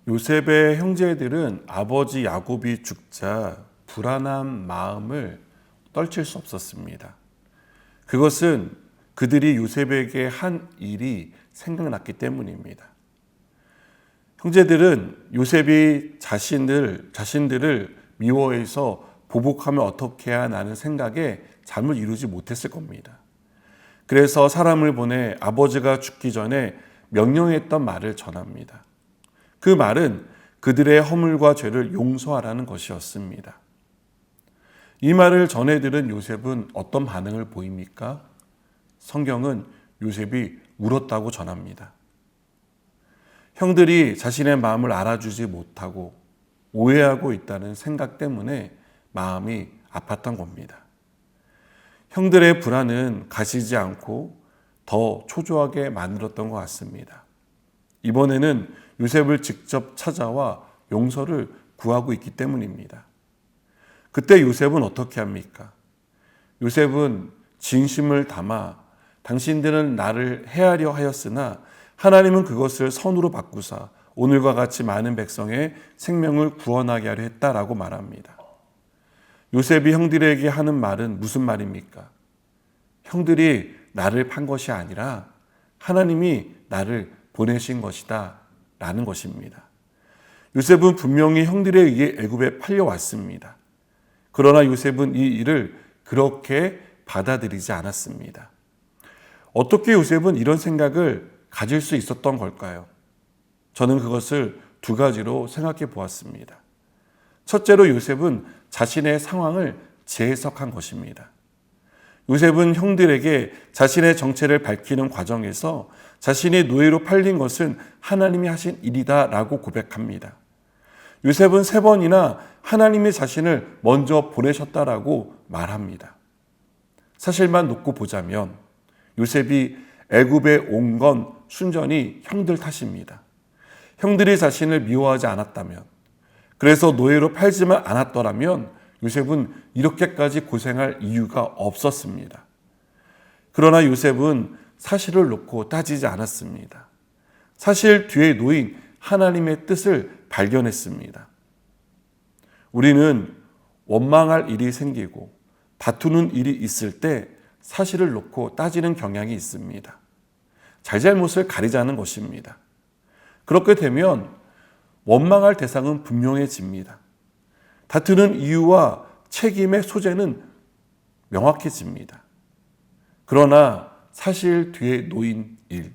요셉의 형제들은 아버지 야곱이 죽자 불안한 마음을 떨칠 수 없었습니다. 그것은 그들이 요셉에게 한 일이 생각났기 때문입니다. 형제들은 요셉이 자신들을 미워해서 보복하면 어떻게 해야 하는 생각에 잠을 이루지 못했을 겁니다. 그래서 사람을 보내 아버지가 죽기 전에 명령했던 말을 전합니다. 그 말은 그들의 허물과 죄를 용서하라는 것이었습니다. 이 말을 전해 들은 요셉은 어떤 반응을 보입니까? 성경은 요셉이 울었다고 전합니다. 형들이 자신의 마음을 알아주지 못하고 오해하고 있다는 생각 때문에 마음이 아팠던 겁니다. 형들의 불안은 가시지 않고 더 초조하게 만들었던 것 같습니다. 이번에는 요셉을 직접 찾아와 용서를 구하고 있기 때문입니다. 그때 요셉은 어떻게 합니까? 요셉은 진심을 담아 당신들은 나를 해하려 하였으나 하나님은 그것을 선으로 바꾸사 오늘과 같이 많은 백성의 생명을 구원하게 하려 했다라고 말합니다. 요셉이 형들에게 하는 말은 무슨 말입니까? 형들이 나를 판 것이 아니라 하나님이 나를 보내신 것이다 라는 것입니다. 요셉은 분명히 형들에 의해 애굽에 팔려왔습니다. 그러나 요셉은 이 일을 그렇게 받아들이지 않았습니다. 어떻게 요셉은 이런 생각을 가질 수 있었던 걸까요? 저는 그것을 두 가지로 생각해 보았습니다. 첫째로 요셉은 자신의 상황을 재해석한 것입니다. 요셉은 형들에게 자신의 정체를 밝히는 과정에서 자신이 노예로 팔린 것은 하나님이 하신 일이다 라고 고백합니다. 요셉은 3번이나 하나님이 자신을 먼저 보내셨다라고 말합니다. 사실만 놓고 보자면 요셉이 애굽에 온 건 순전히 형들 탓입니다. 형들이 자신을 미워하지 않았다면, 그래서 노예로 팔지만 않았더라면 요셉은 이렇게까지 고생할 이유가 없었습니다. 그러나 요셉은 사실을 놓고 따지지 않았습니다. 사실 뒤에 놓인 하나님의 뜻을 발견했습니다. 우리는 원망할 일이 생기고 다투는 일이 있을 때 사실을 놓고 따지는 경향이 있습니다. 잘잘못을 가리자는 것입니다. 그렇게 되면 원망할 대상은 분명해집니다. 다투는 이유와 책임의 소재는 명확해집니다. 그러나 사실 뒤에 놓인 일,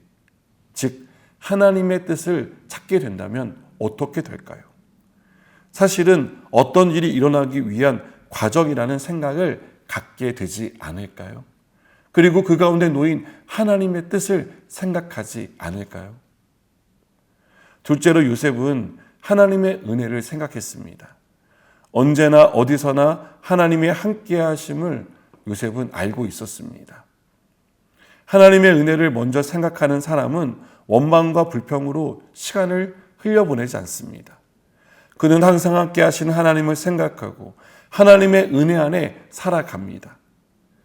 즉 하나님의 뜻을 찾게 된다면 어떻게 될까요? 사실은 어떤 일이 일어나기 위한 과정이라는 생각을 갖게 되지 않을까요? 그리고 그 가운데 놓인 하나님의 뜻을 생각하지 않을까요? 둘째로 요셉은 하나님의 은혜를 생각했습니다. 언제나 어디서나 하나님의 함께 하심을 요셉은 알고 있었습니다. 하나님의 은혜를 먼저 생각하는 사람은 원망과 불평으로 시간을 흘려보내지 않습니다. 그는 항상 함께 하시는 하나님을 생각하고 하나님의 은혜 안에 살아갑니다.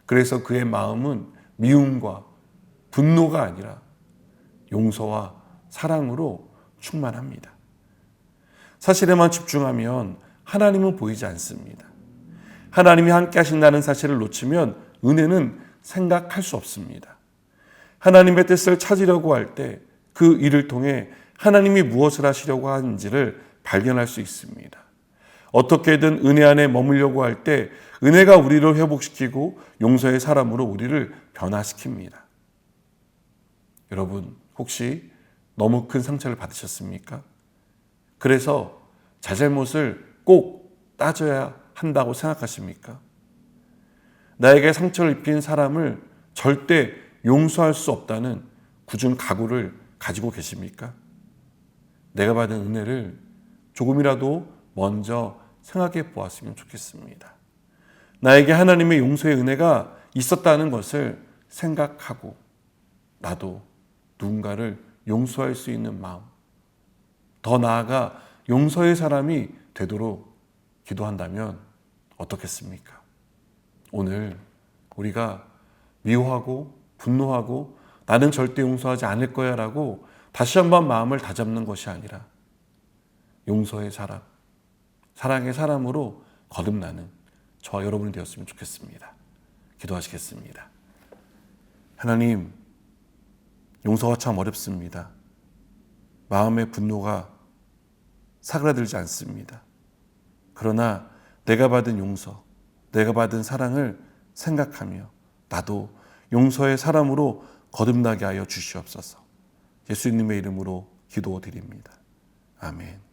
그래서 그의 마음은 미움과 분노가 아니라 용서와 사랑으로 충만합니다. 사실에만 집중하면 하나님은 보이지 않습니다. 하나님이 함께 하신다는 사실을 놓치면 은혜는 생각할 수 없습니다. 하나님의 뜻을 찾으려고 할 때 그 일을 통해 하나님이 무엇을 하시려고 하는지를 발견할 수 있습니다. 어떻게든 은혜 안에 머물려고 할 때 은혜가 우리를 회복시키고 용서의 사람으로 우리를 변화시킵니다. 여러분, 혹시 너무 큰 상처를 받으셨습니까? 그래서 잘잘못을 꼭 따져야 한다고 생각하십니까? 나에게 상처를 입힌 사람을 절대 용서할 수 없다는 굳은 각오를 가지고 계십니까? 내가 받은 은혜를 조금이라도 먼저 생각해 보았으면 좋겠습니다. 나에게 하나님의 용서의 은혜가 있었다는 것을 생각하고 나도 누군가를 용서할 수 있는 마음, 더 나아가 용서의 사람이 되도록 기도한다면 어떻겠습니까? 오늘 우리가 미워하고 분노하고 나는 절대 용서하지 않을 거야 라고 다시 한번 마음을 다잡는 것이 아니라 용서의 사람, 사랑의 사람으로 거듭나는 저와 여러분이 되었으면 좋겠습니다. 기도하시겠습니다. 하나님, 용서가 참 어렵습니다. 마음의 분노가 사그라들지 않습니다. 그러나 내가 받은 용서, 내가 받은 사랑을 생각하며 나도 용서의 사람으로 거듭나게 하여 주시옵소서. 예수님의 이름으로 기도드립니다. 아멘.